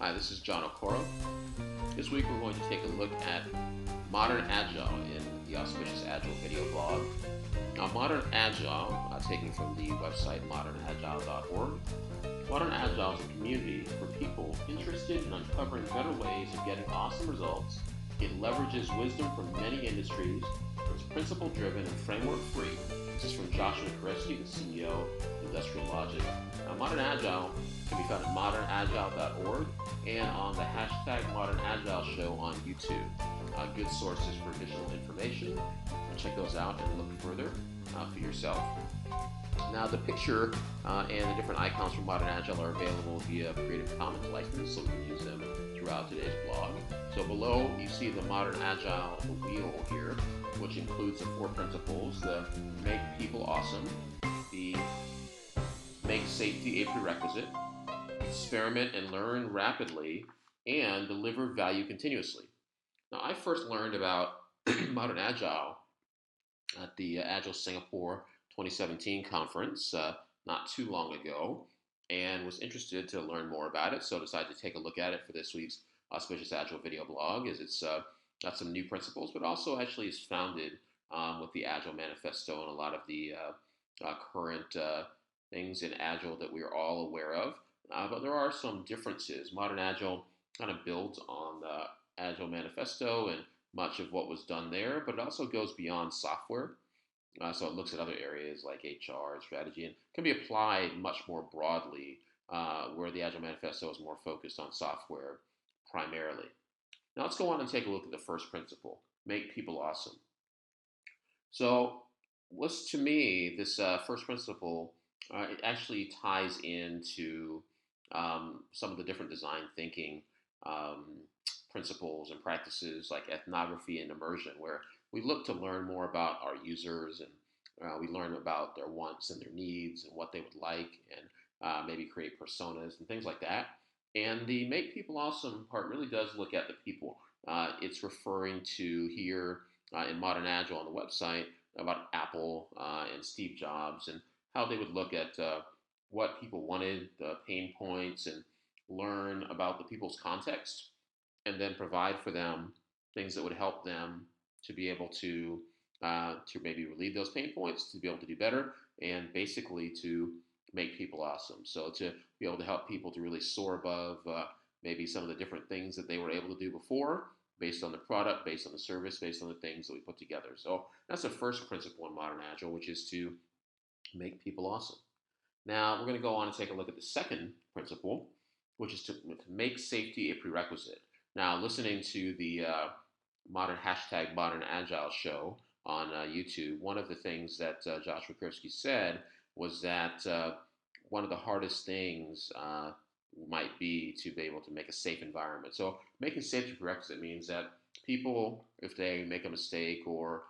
Hi, this is John Okoro. This week we're going to take a look at Modern Agile in the Auspicious Agile video blog. Now, Modern Agile, taken from the website modernagile.org, Modern Agile is a community for people interested in uncovering better ways of getting awesome results. It leverages wisdom from many industries. It's principle-driven and framework-free. This is from Joshua Kerievsky, the CEO of Industrial Logic. Now, Modern Agile can be found at modernagile.org and on the hashtag Modern Agile Show on YouTube. Good sources for additional information. Check those out and look further for yourself. Now, the picture and the different icons for Modern Agile are available via Creative Commons license, so we can use them throughout today's blog. So below, you see the Modern Agile wheel here, which includes the 4 principles: the make people awesome, the make safety a prerequisite, experiment and learn rapidly, and deliver value continuously. Now, I first learned about Modern Agile at the Agile Singapore 2017 conference not too long ago, and was interested to learn more about it, so decided to take a look at it for this week's Auspicious Agile video blog, as it's got some new principles, but also actually is founded with the Agile Manifesto and a lot of the current things in Agile that we are all aware of. But there are some differences. Modern Agile kind of builds on the Agile Manifesto and much of what was done there, but it also goes beyond software. So it looks at other areas like HR and strategy and can be applied much more broadly, where the Agile Manifesto is more focused on software primarily. Now let's go on and take a look at the first principle: make people awesome. So, to me, this first principle, it actually ties into some of the different design thinking um, principles and practices like ethnography and immersion, where we look to learn more about our users, and we learn about their wants and their needs and what they would like, and maybe create personas and things like that. And the make people awesome part really does look at the people. It's referring to here in Modern Agile on the website about Apple and Steve Jobs, and how they would look at what people wanted, the pain points, and learn about the people's context, and then provide for them things that would help them to be able to maybe relieve those pain points, to be able to do better, and basically to make people awesome. So to be able to help people to really soar above maybe some of the different things that they were able to do before, based on the product, based on the service, based on the things that we put together. So that's the first principle in Modern Agile, which is to make people awesome. Now we're going to go on and take a look at the second principle, which is to make safety a prerequisite. Now, listening to the Modern Agile show on YouTube, one of the things that Joshua Kerievsky said was that one of the hardest things might be to be able to make a safe environment. So making safety prerequisite means that people, if they make a mistake or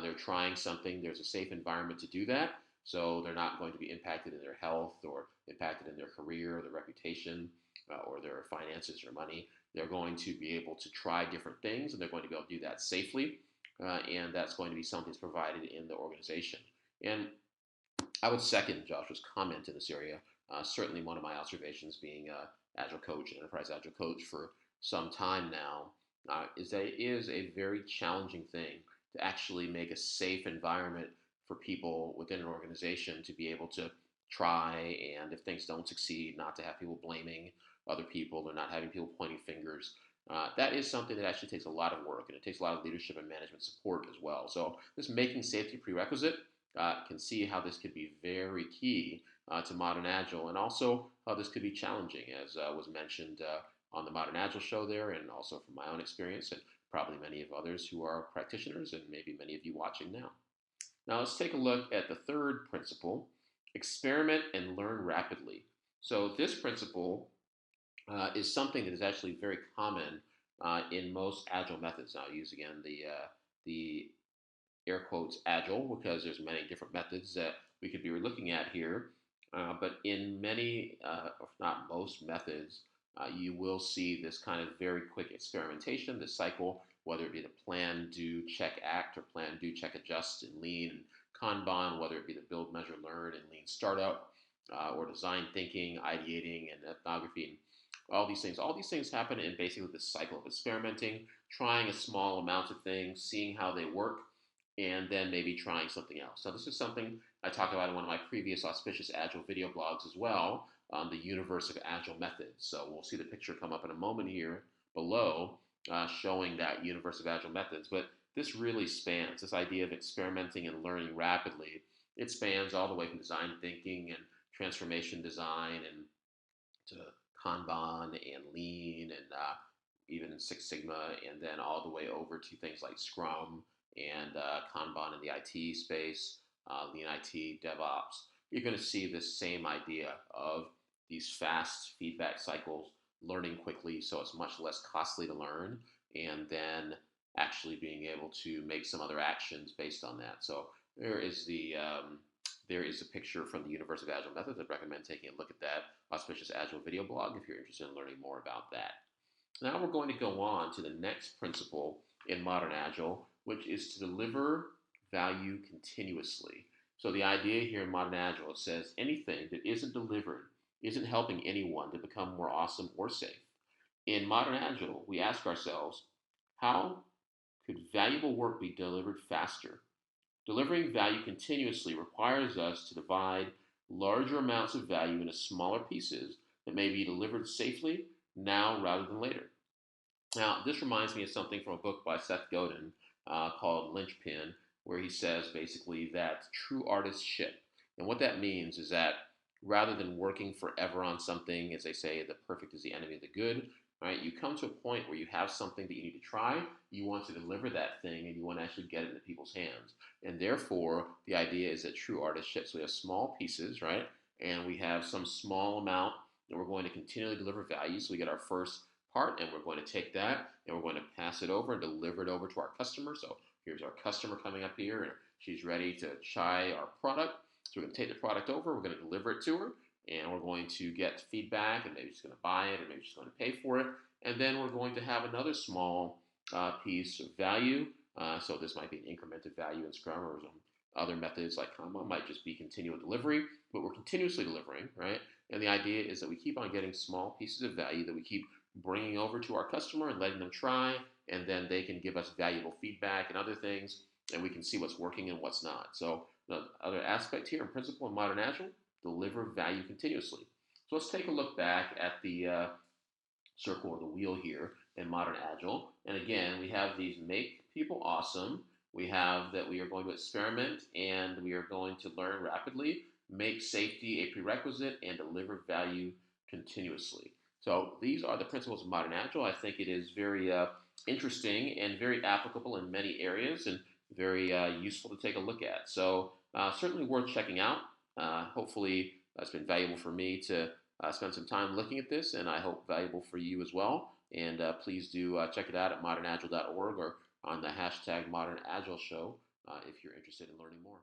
they're trying something, there's a safe environment to do that. So they're not going to be impacted in their health or impacted in their career or their reputation or their finances or money. They're going to be able to try different things, and they're going to be able to do that safely. And that's going to be something that's provided in the organization. And I would second Joshua's comment in this area. Certainly, one of my observations, being an Agile coach, an enterprise Agile coach for some time now, is that it is a very challenging thing to actually make a safe environment for people within an organization to be able to try, and if things don't succeed, not to have people blaming other people or not having people pointing fingers. That is something that actually takes a lot of work, and it takes a lot of leadership and management support as well. So this making safety prerequisite, can see how this could be very key to Modern Agile, and also how this could be challenging, as was mentioned on the Modern Agile show there, and also from my own experience, and probably many of others who are practitioners, and maybe many of you watching now. Now let's take a look at the third principle: experiment and learn rapidly. So this principle is something that is actually very common in most Agile methods. Now, I use again the air quotes Agile, because there's many different methods that we could be looking at here. But in many, if not most methods, you will see this kind of very quick experimentation, this cycle, whether it be the plan, do, check, act, or plan, do, check, adjust in Lean and Kanban, whether it be the build, measure, learn in Lean Startup, or design thinking, ideating, and ethnography All these things happen in basically this cycle of experimenting, trying a small amount of things, seeing how they work, and then maybe trying something else. So this is something I talked about in one of my previous Auspicious Agile video blogs as well, the universe of Agile methods. So we'll see the picture come up in a moment here below, showing that universe of Agile methods. But this really spans this idea of experimenting and learning rapidly. It spans all the way from design thinking and transformation design and to Kanban and Lean and even Six Sigma, and then all the way over to things like Scrum and Kanban in the IT space, Lean IT, DevOps. You're going to see this same idea of these fast feedback cycles, learning quickly so it's much less costly to learn, and then actually being able to make some other actions based on that. So there is a picture from the Universe of Agile Methods. I'd recommend taking a look at that Auspicious Agile video blog if you're interested in learning more about that. Now we're going to go on to the next principle in Modern Agile, which is to deliver value continuously. So the idea here in Modern Agile, it says anything that isn't delivered isn't helping anyone to become more awesome or safe. In Modern Agile, we ask ourselves, how could valuable work be delivered faster? Delivering value continuously requires us to divide larger amounts of value into smaller pieces that may be delivered safely now rather than later. Now, this reminds me of something from a book by Seth Godin called Linchpin, where he says basically that true artists ship. And what that means is that rather than working forever on something, as they say, the perfect is the enemy of the good, right? You come to a point where you have something that you need to try, you want to deliver that thing, and you want to actually get it into people's hands. And therefore, the idea is that true artists ship. So we have small pieces, right? And we have some small amount that we're going to continually deliver value. So we get our first part, and we're going to take that and we're going to pass it over and deliver it over to our customer. So here's our customer coming up here, and she's ready to try our product. So we're going to take the product over, we're going to deliver it to her, and we're going to get feedback, and maybe she's going to buy it, or maybe she's going to pay for it. And then we're going to have another small piece of value. So this might be an incremented value in Scrum, or some other methods like Kanban might just be continual delivery, but we're continuously delivering, right? And the idea is that we keep on getting small pieces of value that we keep bringing over to our customer and letting them try, and then they can give us valuable feedback and other things, and we can see what's working and what's not. So the other aspect here in principle in Modern Agile, deliver value continuously. So let's take a look back at the circle or the wheel here in Modern Agile. And again, we have these make people awesome. We have that we are going to experiment and we are going to learn rapidly, make safety a prerequisite, and deliver value continuously. So these are the principles of Modern Agile. I think it is very interesting and very applicable in many areas and very useful to take a look at. So certainly worth checking out. Hopefully it's been valuable for me to spend some time looking at this, and I hope valuable for you as well. And please do check it out at modernagile.org or on the hashtag Modern Agile Show if you're interested in learning more.